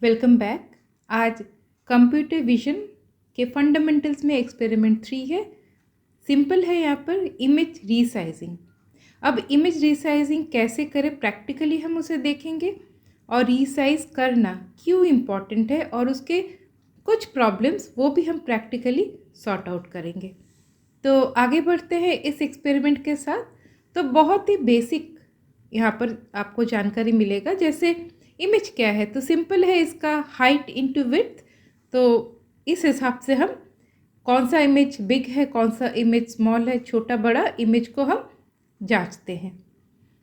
Welcome back. आज computer vision के fundamentals में एक्सपेरिमेंट 3 है। सिंपल है। यहाँ पर इमेज रीसाइजिंग। अब इमेज रीसाइजिंग कैसे करें प्रैक्टिकली हम उसे देखेंगे, और रीसाइज करना क्यों इम्पॉर्टेंट है और उसके कुछ प्रॉब्लम्स वो भी हम प्रैक्टिकली सॉर्ट आउट करेंगे। तो आगे बढ़ते हैं इस एक्सपेरिमेंट के साथ। तो बहुत ही बेसिक यहाँ पर आपको जानकारी मिलेगा। जैसे इमेज क्या है, तो सिंपल है, इसका हाइट इनटू विड्थ। तो इस हिसाब से हम कौन सा इमेज बिग है, कौन सा इमेज स्मॉल है, छोटा बड़ा इमेज को हम जांचते हैं।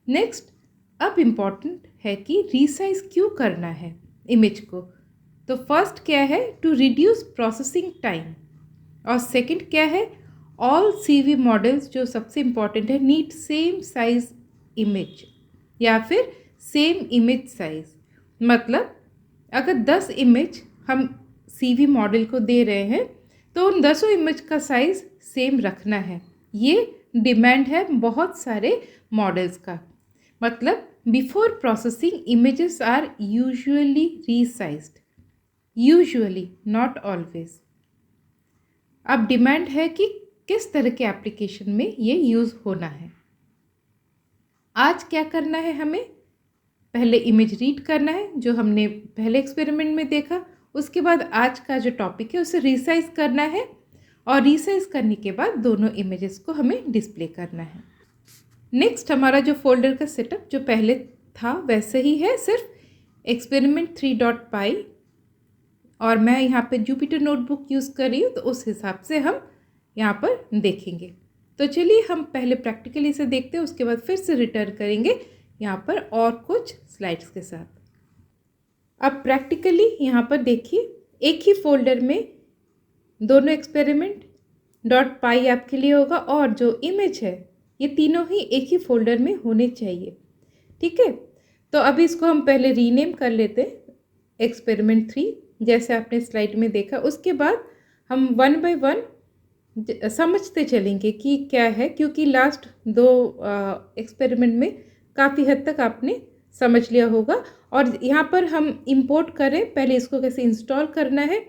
नेक्स्ट, अब इम्पॉर्टेंट है कि रीसाइज क्यों करना है इमेज को। तो फर्स्ट क्या है, टू रिड्यूस प्रोसेसिंग टाइम, और सेकंड क्या है, ऑल CV मॉडल्स जो सबसे इम्पॉर्टेंट है नीड सेम साइज इमेज या फिर सेम इमेज साइज। मतलब अगर 10 इमेज हम CV मॉडल को दे रहे हैं तो उन 10 इमेज का साइज सेम रखना है। ये डिमांड है बहुत सारे मॉडल्स का। मतलब before processing images are usually resized, usually not always. अब डिमांड है कि किस तरह के एप्लीकेशन में ये यूज़ होना है। आज क्या करना है, हमें पहले इमेज रीड करना है जो हमने पहले एक्सपेरिमेंट में देखा। उसके बाद आज का जो टॉपिक है उसे रीसाइज करना है, और रीसाइज करने के बाद दोनों इमेजेस को हमें डिस्प्ले करना है। नेक्स्ट, हमारा जो फोल्डर का सेटअप जो पहले था वैसे ही है, सिर्फ एक्सपेरिमेंट 3.py, और मैं यहाँ पे जुपिटर नोटबुक यूज़ कर रही हूँ, तो उस हिसाब से हम यहाँ पर देखेंगे। तो चलिए हम पहले प्रैक्टिकली इसे देखते हैं, उसके बाद फिर से रिटर्न करेंगे यहाँ पर और कुछ स्लाइड्स के साथ। अब प्रैक्टिकली यहाँ पर देखिए, एक ही फोल्डर में दोनों एक्सपेरिमेंट .py आपके लिए होगा, और जो इमेज है ये तीनों ही एक ही फोल्डर में होने चाहिए। ठीक है, तो अभी इसको हम पहले रीनेम कर लेते हैं एक्सपेरिमेंट 3, जैसे आपने स्लाइड में देखा। उसके बाद हम 1 बाय 1 समझते चलेंगे कि क्या है, क्योंकि लास्ट 2 एक्सपेरिमेंट में काफ़ी हद तक आपने समझ लिया होगा। और यहाँ पर हम इंपोर्ट करें पहले, इसको कैसे इंस्टॉल करना है,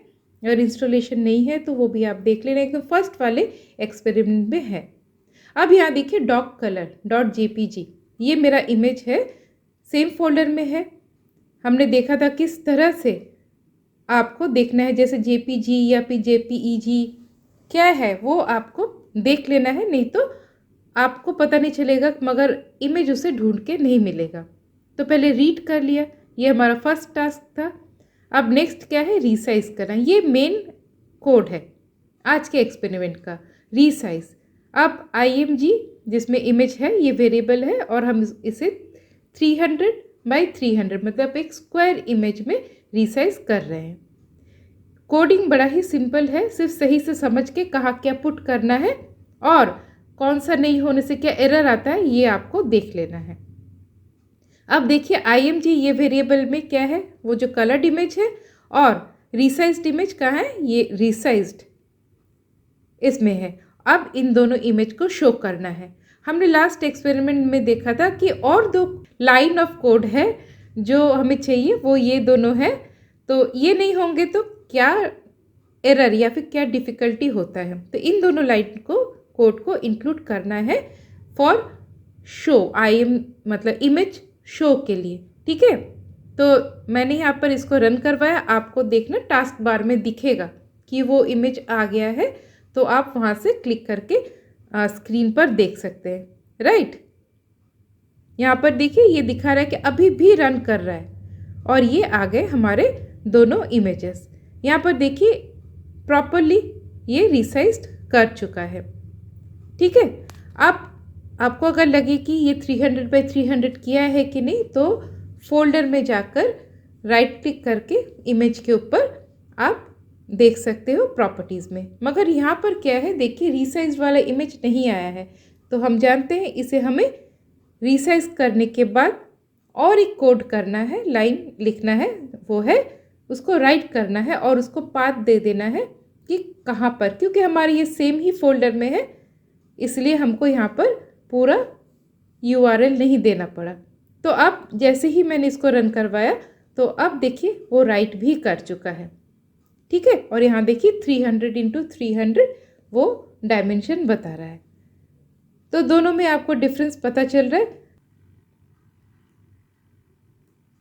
अगर इंस्टॉलेशन नहीं है तो वो भी आप देख लेना, एकदम फर्स्ट वाले एक्सपेरिमेंट में है। अब यहाँ देखिए doccolor.jpg, ये मेरा इमेज है, सेम फोल्डर में है। हमने देखा था किस तरह से आपको देखना है, जैसे JPG या फिर JPEG क्या है वो आपको देख लेना है, नहीं तो आपको पता नहीं चलेगा, मगर इमेज उसे ढूंढ के नहीं मिलेगा। तो पहले रीड कर लिया, ये हमारा फर्स्ट टास्क था। अब नेक्स्ट क्या है, रीसाइज करना। ये मेन कोड है आज के एक्सपेरिमेंट का, रीसाइज। अब IMG जिसमें इमेज है ये वेरिएबल है, और हम इसे 300 बाई 300 मतलब एक स्क्वायर इमेज में रीसाइज कर रहे हैं। कोडिंग बड़ा ही सिंपल है, सिर्फ सही से समझ के कहाँ क्या पुट करना है और कौन सा नहीं होने से क्या एरर आता है ये आपको देख लेना है। अब देखिए IMG ये वेरिएबल में क्या है, वो जो कलर्ड इमेज है, और रीसाइज्ड इमेज कहाँ है, ये रीसाइज्ड इसमें है। अब इन दोनों इमेज को शो करना है। हमने लास्ट एक्सपेरिमेंट में देखा था कि और 2 लाइन ऑफ कोड है जो हमें चाहिए, वो ये दोनों है। तो ये नहीं होंगे तो क्या एरर या फिर क्या डिफ़िकल्टी होता है, तो इन दोनों लाइन को कोड को इंक्लूड करना है फॉर शो, मतलब इमेज शो के लिए। ठीक है, तो मैंने यहाँ पर इसको रन करवाया, आपको देखना टास्क बार में दिखेगा कि वो इमेज आ गया है, तो आप वहाँ से क्लिक करके स्क्रीन पर देख सकते हैं। राइट, यहाँ पर देखिए ये दिखा रहा है कि अभी भी रन कर रहा है, और ये आ गए हमारे दोनों इमेजेस। यहाँ पर देखिए प्रॉपरली ये रिसाइज्ड कर चुका है। ठीक है, अब आपको अगर लगे कि ये 300 बाई 300 किया है कि नहीं, तो फोल्डर में जाकर राइट क्लिक करके इमेज के ऊपर आप देख सकते हो प्रॉपर्टीज़ में। मगर यहाँ पर क्या है, देखिए रीसाइज वाला इमेज नहीं आया है, तो हम जानते हैं इसे हमें रीसाइज करने के बाद और एक कोड करना है, लाइन लिखना है, वो है उसको राइट करना है और उसको पाथ दे देना है कि कहाँ पर, क्योंकि हमारे ये सेम ही फोल्डर में है, इसलिए हमको यहाँ पर पूरा URL नहीं देना पड़ा। तो अब जैसे ही मैंने इसको रन करवाया, तो अब देखिए वो राइट भी कर चुका है, ठीक है। और यहाँ देखिए 300 इंटू 300 वो डायमेंशन बता रहा है। तो दोनों में आपको डिफरेंस पता चल रहा है।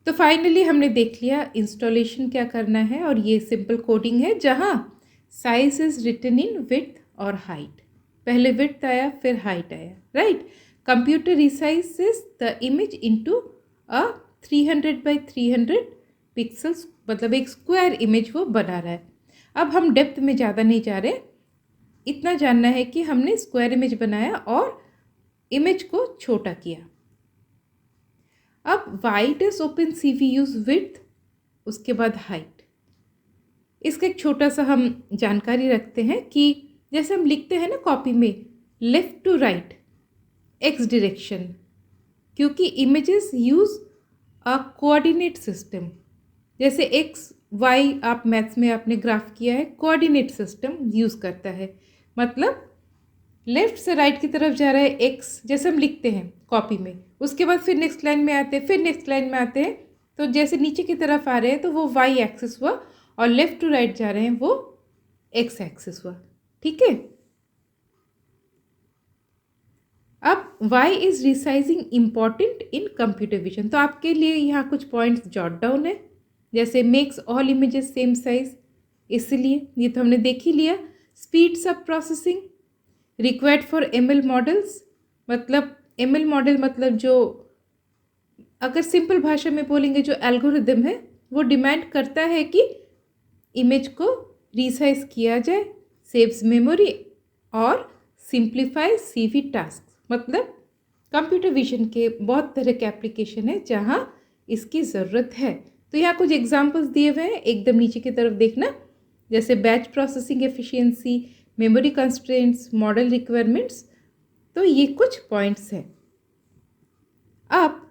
तो फाइनली हमने देख लिया इंस्टॉलेशन क्या करना है, और ये सिंपल कोडिंग है जहाँ size is written in width और हाइट। पहले विड्थ आया फिर हाइट आया, right. Computer resizes the image into a 300 by 300 pixels, मतलब एक स्क्वायर इमेज वो बना रहा है। अब हम डेप्थ में ज़्यादा नहीं जा रहे, इतना जानना है कि हमने स्क्वायर इमेज बनाया और इमेज को छोटा किया। अब why does open CV use width, उसके बाद हाइट। इसका एक छोटा सा हम जानकारी रखते हैं कि जैसे हम लिखते हैं ना कॉपी में left to right X direction, क्योंकि images use a coordinate system. जैसे एक्स वाई आप मैथ्स में आपने ग्राफ किया है, कोऑर्डिनेट सिस्टम यूज़ करता है। मतलब लेफ्ट से राइट की तरफ जा रहा है एक्स, जैसे हम लिखते हैं कॉपी में, उसके बाद फिर नेक्स्ट लाइन में आते हैं, फिर नेक्स्ट लाइन में आते हैं। तो जैसे नीचे की तरफ आ रहे हैं तो वो वाई एक्सिस हुआ, और लेफ्ट टू राइट जा रहे हैं वो एक्स एक्सिस हुआ, ठीक है। अब why is resizing important in computer vision, तो आपके लिए यहाँ कुछ पॉइंट्स जॉट डाउन है। जैसे makes all images same size, इसलिए ये तो हमने देख ही लिया। Speeds up processing required for ML models, मतलब एमएल मॉडल मतलब जो, अगर सिंपल भाषा में बोलेंगे, जो एल्गोरिदम है वो डिमांड करता है कि इमेज को रिसाइज किया जाए, सेव्स मेमोरी और सिंप्लीफाई सीवी टास्क। मतलब कंप्यूटर विजन के बहुत तरह के एप्लीकेशन है जहाँ इसकी ज़रूरत है। तो यहाँ कुछ एग्जांपल्स दिए हुए हैं, एकदम नीचे की तरफ देखना। जैसे batch processing efficiency, memory constraints, model requirements. तो ये कुछ पॉइंट्स हैं। अब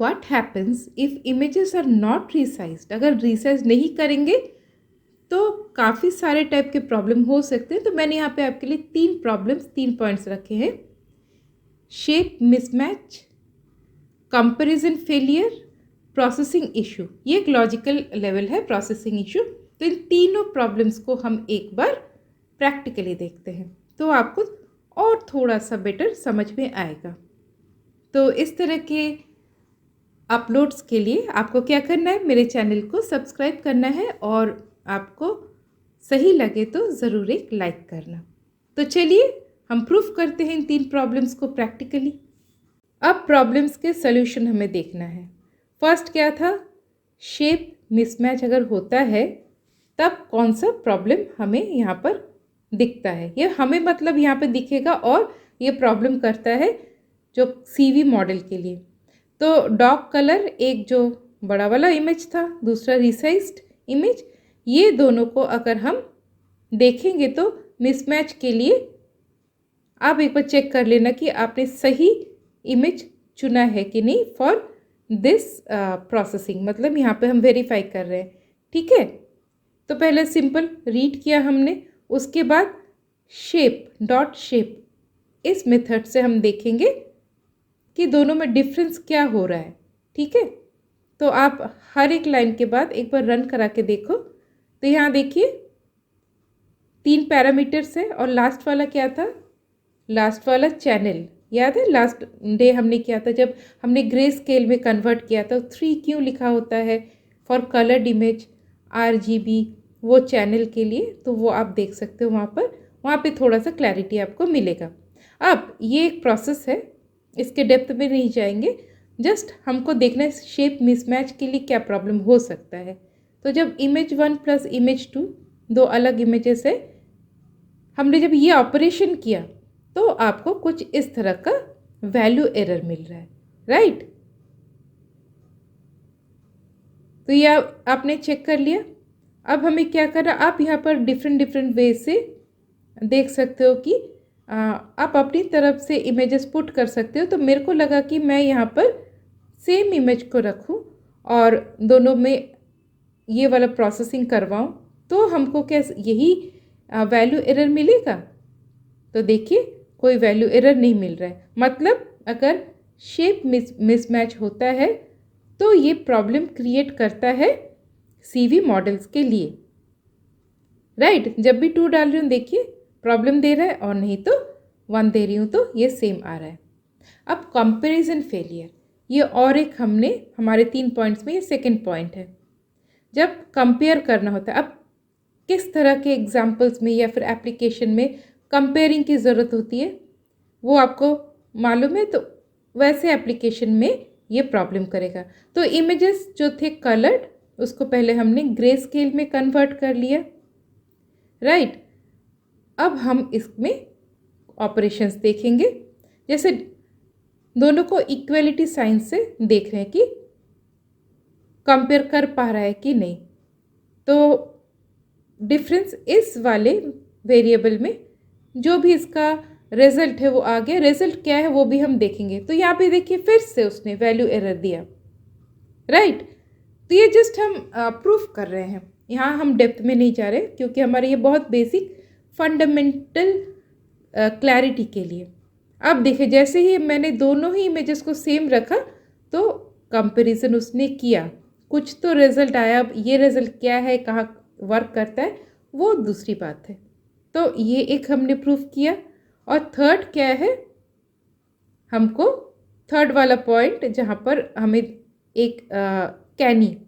what happens if images are not resized, अगर रिसाइज नहीं करेंगे तो काफ़ी सारे टाइप के प्रॉब्लम हो सकते हैं। तो मैंने यहाँ पे आपके लिए 3 पॉइंट्स रखे हैं। Shape mismatch, comparison failure, processing issue. ये एक लॉजिकल लेवल है प्रोसेसिंग इशू। तो इन तीनों प्रॉब्लम्स को हम एक बार प्रैक्टिकली देखते हैं तो आपको और थोड़ा सा बेटर समझ में आएगा। तो इस तरह के अपलोड्स के लिए आपको क्या करना है, मेरे चैनल को सब्सक्राइब करना है, और आपको सही लगे तो ज़रूर एक लाइक करना। तो चलिए हम प्रूफ करते हैं इन 3 प्रॉब्लम्स को प्रैक्टिकली। अब प्रॉब्लम्स के सॉल्यूशन हमें देखना है। फर्स्ट क्या था, शेप मिसमैच अगर होता है तब कौन सा प्रॉब्लम हमें यहाँ पर दिखता है। ये हमें मतलब यहाँ पे दिखेगा, और ये प्रॉब्लम करता है जो सीवी मॉडल के लिए। तो डॉग कलर एक जो बड़ा वाला इमेज था, दूसरा रिसाइज्ड इमेज, ये दोनों को अगर हम देखेंगे तो मिसमैच के लिए आप एक बार चेक कर लेना कि आपने सही इमेज चुना है कि नहीं फॉर दिस प्रोसेसिंग। मतलब यहाँ पे हम वेरीफाई कर रहे हैं, ठीक है। तो पहले सिंपल रीड किया हमने, उसके बाद शेप डॉट शेप, इस मेथड से हम देखेंगे कि दोनों में डिफरेंस क्या हो रहा है, ठीक है। तो आप हर एक लाइन के बाद एक बार रन करा के देखो। तो यहाँ देखिए 3 पैरामीटर्स है, और लास्ट वाला क्या था, लास्ट वाला चैनल, याद है लास्ट डे हमने किया था जब हमने ग्रे स्केल में कन्वर्ट किया था। 3 क्यों लिखा होता है, फॉर कलर्ड इमेज, RGB, वो चैनल के लिए। तो वो आप देख सकते हो वहाँ पे थोड़ा सा क्लैरिटी आपको मिलेगा। अब ये एक प्रोसेस है, इसके डेप्थ में नहीं जाएंगे, जस्ट हमको देखना है शेप मिसमैच के लिए क्या प्रॉब्लम हो सकता है। तो जब इमेज 1 प्लस इमेज 2 दो अलग इमेजेस है, हमने जब ये ऑपरेशन किया तो आपको कुछ इस तरह का वैल्यू एरर मिल रहा है, राइट। तो ये आपने चेक कर लिया। अब हमें क्या करना, आप यहाँ पर डिफरेंट वे से देख सकते हो कि आप अपनी तरफ से इमेजेस पुट कर सकते हो। तो मेरे को लगा कि मैं यहाँ पर सेम इमेज को रखूँ और दोनों में ये वाला प्रोसेसिंग करवाऊँ, तो हमको क्या यही वैल्यू एरर मिलेगा। तो देखिए कोई वैल्यू एरर नहीं मिल रहा है। मतलब अगर शेप मिसमैच होता है तो ये प्रॉब्लम क्रिएट करता है CV मॉडल्स के लिए, राइट। जब भी 2 डाल रही हूँ देखिए प्रॉब्लम दे रहा है, और नहीं तो 1 दे रही हूँ तो ये सेम आ रहा है। अब कंपैरिजन फेलियर, ये और एक हमने हमारे 3 पॉइंट्स में ये सेकंड पॉइंट है। जब कंपेयर करना होता है, अब किस तरह के एग्जाम्पल्स में या फिर एप्लीकेशन में कंपेयरिंग की ज़रूरत होती है वो आपको मालूम है, तो वैसे एप्लीकेशन में ये प्रॉब्लम करेगा। तो इमेजेस जो थे कलर्ड, उसको पहले हमने ग्रे स्केल में कन्वर्ट कर लिया, राइट। अब हम इसमें ऑपरेशंस देखेंगे, जैसे दोनों को इक्वलिटी साइन से देख रहे हैं कि कंपेयर कर पा रहा है कि नहीं। तो डिफरेंस इस वाले वेरिएबल में जो भी इसका रिजल्ट है वो आ गया, रिजल्ट क्या है वो भी हम देखेंगे। तो यहाँ पे देखिए फिर से उसने वैल्यू एरर दिया, राइट। तो ये जस्ट हम प्रूफ कर रहे हैं, यहाँ हम डेप्थ में नहीं जा रहे क्योंकि हमारे ये बहुत बेसिक फंडामेंटल क्लैरिटी के लिए। अब देखिए जैसे ही मैंने दोनों ही इमेजेस को सेम रखा तो कंपैरिजन उसने किया, कुछ तो रिजल्ट आया। अब ये रिजल्ट क्या है, कहाँ वर्क करता है, वो दूसरी बात है। तो ये एक हमने प्रूफ किया। और थर्ड क्या है, हमको थर्ड वाला पॉइंट जहाँ पर हमें एक कैनी,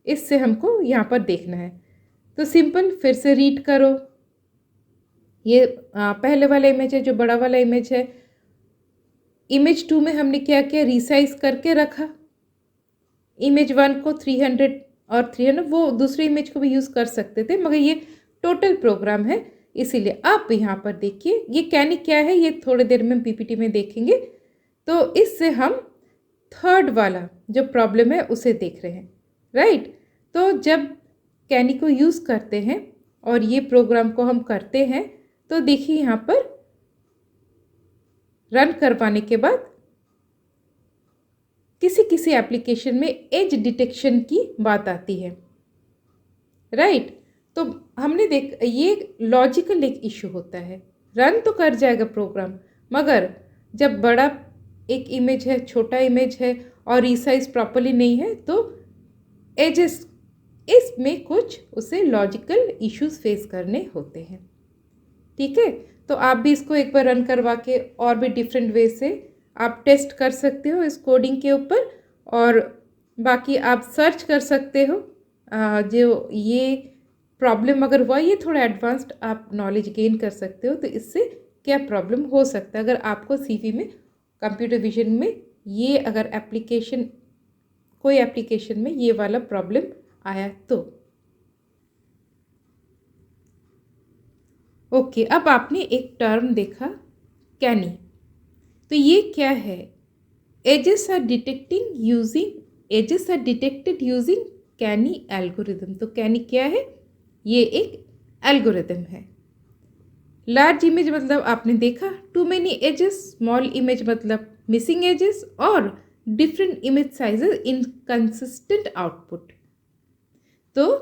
इससे हमको यहाँ पर देखना है। तो सिंपल फिर से रीड करो, ये पहले वाला इमेज है जो बड़ा वाला इमेज है। इमेज 2 में हमने क्या किया, रिसाइज करके रखा। इमेज 1 को 300 और 300, वो दूसरे इमेज को भी यूज़ कर सकते थे, मगर ये टोटल प्रोग्राम है इसीलिए। आप यहाँ पर देखिए ये कैनी क्या है, ये थोड़ी देर में PPT में देखेंगे। तो इससे हम थर्ड वाला जो प्रॉब्लम है उसे देख रहे हैं, राइट। तो जब कैनी को यूज़ करते हैं और ये प्रोग्राम को हम करते हैं तो देखिए यहाँ पर रन करवाने के बाद किसी किसी एप्लीकेशन में एज डिटेक्शन की बात आती है, राइट। तो हमने ये लॉजिकल एक इशू होता है, रन तो कर जाएगा प्रोग्राम, मगर जब बड़ा एक इमेज है, छोटा इमेज है और रिसाइज प्रॉपरली नहीं है तो एजेस, इसमें कुछ उसे लॉजिकल इश्यूज फेस करने होते हैं, ठीक है। तो आप भी इसको एक बार रन करवा के और भी डिफरेंट वे से आप टेस्ट कर सकते हो इस कोडिंग के ऊपर। और बाकी आप सर्च कर सकते हो जो ये प्रॉब्लम अगर हुआ, ये थोड़ा एडवांस्ड आप नॉलेज गेन कर सकते हो तो इससे क्या प्रॉब्लम हो सकता है अगर आपको CV में कंप्यूटर विजन में ये अगर एप्लीकेशन, कोई एप्लीकेशन में ये वाला प्रॉब्लम आया तो। ओके, अब आपने एक टर्म देखा कैनी, तो ये क्या है, edges are detected using Canny algorithm. तो कैनी क्या है, ये एक एल्गोरिदम है। लार्ज इमेज मतलब आपने देखा too many edges, small image मतलब मिसिंग एजेस, और different image sizes, inconsistent output. तो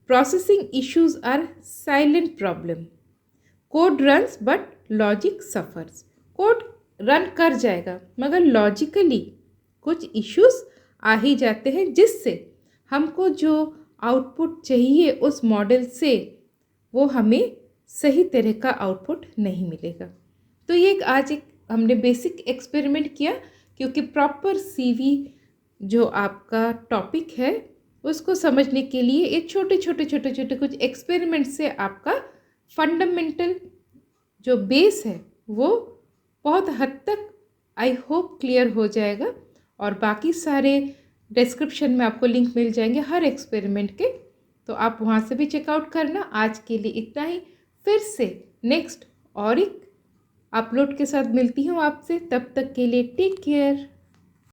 processing issues are silent problem, code runs but logic suffers. Code run कर जाएगा मगर लॉजिकली कुछ इश्यूज आ ही जाते हैं जिससे हमको जो आउटपुट चाहिए उस मॉडल से वो हमें सही तरह का आउटपुट नहीं मिलेगा। तो ये आज एक हमने बेसिक एक्सपेरिमेंट किया क्योंकि प्रॉपर CV जो आपका टॉपिक है उसको समझने के लिए एक छोटे छोटे कुछ एक्सपेरिमेंट से आपका फंडामेंटल जो बेस है वो बहुत हद तक आई होप क्लियर हो जाएगा। और बाकी सारे डिस्क्रिप्शन में आपको लिंक मिल जाएंगे हर एक्सपेरिमेंट के, तो आप वहाँ से भी चेकआउट करना। आज के लिए इतना ही, फिर से नेक्स्ट और एक अपलोड के साथ मिलती हूँ आपसे, तब तक के लिए टेक केयर।